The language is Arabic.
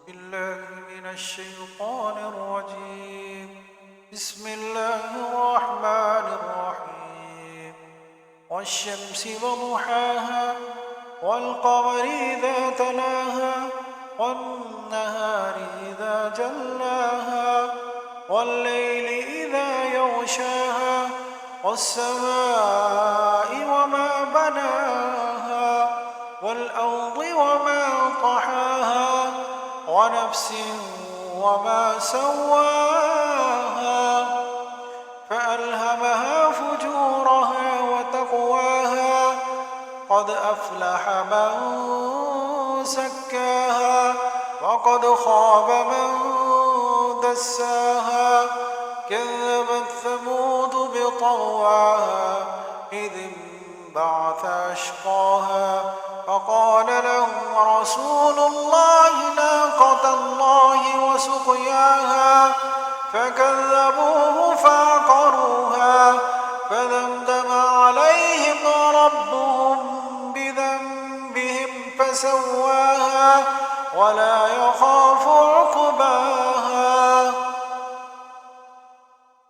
بالله من الشيطان الرجيم. بسم الله الرحمن الرحيم. والشمس وضحاها والقمر إذا تلاها والنهار إذا جلاها والليل إذا يغشاها والسماء وما بناها والأرض وما طحاها ونفس وما سواها فألهمها فجورها وتقواها قد أفلح من زكاها وقد خاب من دساها كذبت ثمود بطغواها إذ انبعث أشقاها فقال لهم رسول الله ناقة الله وسقياها فكذبوه فعقروها فدمدم عليهم ربهم بذنبهم فسواها ولا يخاف